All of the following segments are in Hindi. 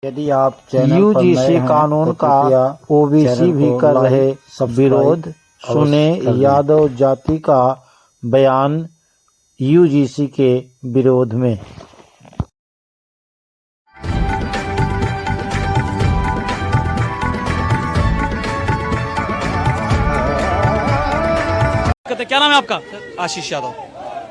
यदि आप यूजीसी कानून का ओबीसी भी कर रहे विरोध, सुने यादव जाति का बयान यूजीसी के विरोध में। क्या नाम है आपका? आशीष यादव।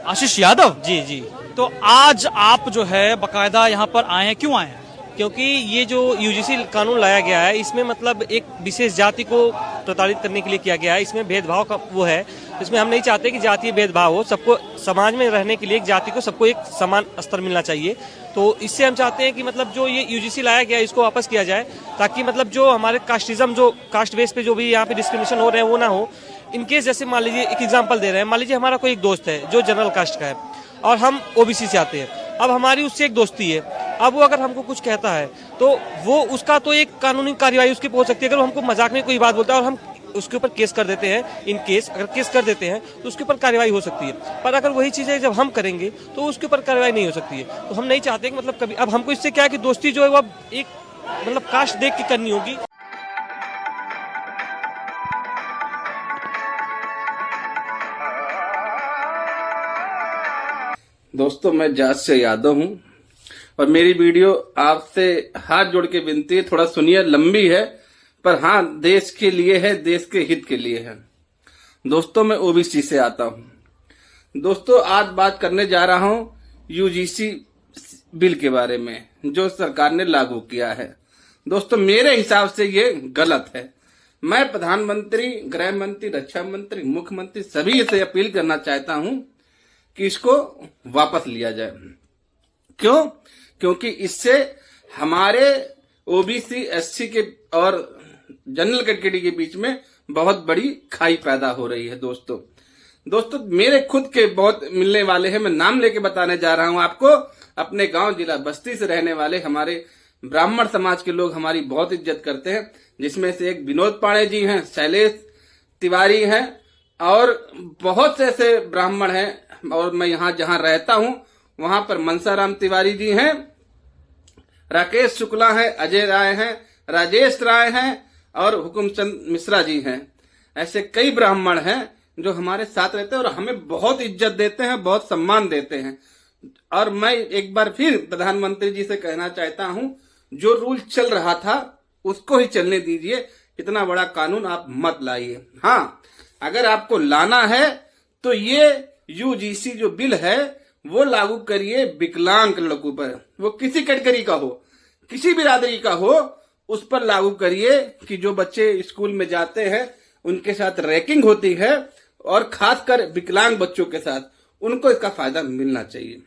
आशीष यादव जी जी। तो आज आप जो है बकायदा यहाँ पर आए हैं, क्यों आए हैं? क्योंकि ये जो यूजीसी कानून लाया गया है, इसमें मतलब एक विशेष जाति को प्रताड़ित करने के लिए किया गया है। इसमें भेदभाव का वो है, इसमें हम नहीं चाहते कि जातीय भेदभाव हो। सबको समाज में रहने के लिए एक जाति को सबको एक समान स्तर मिलना चाहिए। तो इससे हम चाहते हैं कि मतलब जो ये यूजीसी लाया गया है इसको वापस किया जाए, ताकि मतलब जो हमारे कास्टिज्म, जो कास्ट बेस पे जो भी यहाँ पे डिस्क्रिमिनेशन हो रहे हैं वो ना हो। इनकेस जैसे मान लीजिए एक एग्जांपल दे रहे हैं, मान लीजिए हमारा कोई एक दोस्त है जो जनरल कास्ट का है और हम ओबीसी से आते हैं। अब हमारी उससे एक दोस्ती है, अब वो अगर हमको कुछ कहता है तो वो उसका तो एक कानूनी कार्यवाही उसकी हो सकती है। अगर वो हमको मजाक में कोई बात बोलता है और हम उसके ऊपर केस कर देते हैं, इन केस अगर केस कर देते हैं तो उसके ऊपर कार्यवाही हो सकती है। पर अगर वही चीजें जब हम करेंगे तो उसके ऊपर कार्यवाही नहीं हो सकती है। तो हम नहीं चाहते कि मतलब कभी अब हमको इससे क्या है कि दोस्ती जो है वो अब एक मतलब कास्ट देख के करनी होगी। दोस्तों, मैं जात से यादव हूं और मेरी वीडियो आपसे हाथ जोड़ के विनती है, थोड़ा सुनिए। लंबी है पर हाँ, देश के लिए है, देश के हित के लिए है। दोस्तों, मैं ओबीसी से आता हूं। दोस्तों, आज बात करने जा रहा हूं यूजीसी बिल के बारे में जो सरकार ने लागू किया है। दोस्तों, मेरे हिसाब से ये गलत है। मैं प्रधानमंत्री, गृह मंत्री, रक्षा मंत्री, मुख्यमंत्री सभी से अपील करना चाहता हूं कि इसको वापस लिया जाए। क्यों? क्योंकि इससे हमारे ओबीसी, एससी के और जनरल कैटेगरी के बीच में बहुत बड़ी खाई पैदा हो रही है। दोस्तों, मेरे खुद के बहुत मिलने वाले हैं, मैं नाम लेके बताने जा रहा हूं आपको। अपने गांव जिला बस्ती से रहने वाले हमारे ब्राह्मण समाज के लोग हमारी बहुत इज्जत करते हैं, जिसमें से एक विनोद पांडे जी हैं, शैलेश तिवारी हैं और बहुत से ऐसे ब्राह्मण हैं। और मैं यहाँ जहाँ रहता हूँ वहां पर मनसाराम तिवारी जी हैं, राकेश शुक्ला है, अजय राय हैं, राजेश राय हैं और हुकुमचंद मिश्रा जी हैं। ऐसे कई ब्राह्मण हैं जो हमारे साथ रहते हैं और हमें बहुत इज्जत देते हैं, बहुत सम्मान देते हैं। और मैं एक बार फिर प्रधानमंत्री जी से कहना चाहता हूं, जो रूल चल रहा था उसको ही चलने दीजिए। इतना बड़ा कानून आप मत लाइए। हाँ, अगर आपको लाना है तो ये यूजीसी जो बिल है वो लागू करिए विकलांग लड़कों पर। वो किसी कैटेगरी का हो, किसी बिरादरी का हो, उस पर लागू करिए कि जो बच्चे स्कूल में जाते हैं उनके साथ रैगिंग होती है और खासकर विकलांग बच्चों के साथ, उनको इसका फायदा मिलना चाहिए।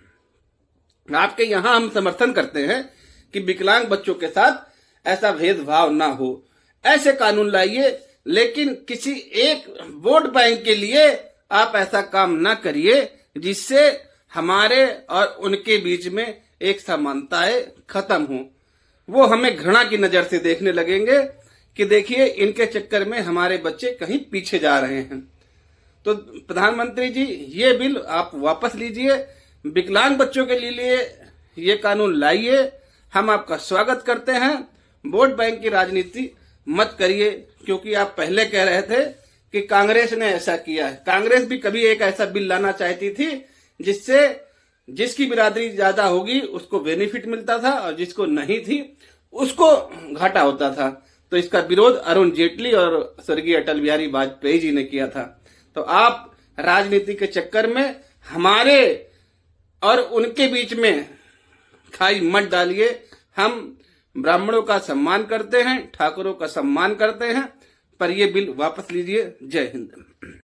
आपके यहां हम समर्थन करते हैं कि विकलांग बच्चों के साथ ऐसा भेदभाव ना हो। ऐसे कानून लाइए, लेकिन किसी एक वोट बैंक के लिए आप ऐसा काम ना करिए जिससे हमारे और उनके बीच में एक समानताएं खत्म हो। वो हमें घृणा की नजर से देखने लगेंगे कि देखिए इनके चक्कर में हमारे बच्चे कहीं पीछे जा रहे हैं। तो प्रधानमंत्री जी, ये बिल आप वापस लीजिए, विकलांग बच्चों के लिए ये कानून लाइए। हम आपका स्वागत करते हैं। वोट बैंक की राजनीति मत करिए, क्योंकि आप पहले कह रहे थे कि कांग्रेस ने ऐसा किया है। कांग्रेस भी कभी एक ऐसा बिल लाना चाहती थी जिससे जिसकी बिरादरी ज्यादा होगी उसको बेनिफिट मिलता था और जिसको नहीं थी उसको घाटा होता था। तो इसका विरोध अरुण जेटली और स्वर्गीय अटल बिहारी वाजपेयी जी ने किया था। तो आप राजनीति के चक्कर में हमारे और उनके बीच में खाई मत डालिए। हम ब्राह्मणों का सम्मान करते हैं, ठाकुरों का सम्मान करते हैं, पर ये बिल वापस लीजिए। जय हिंद।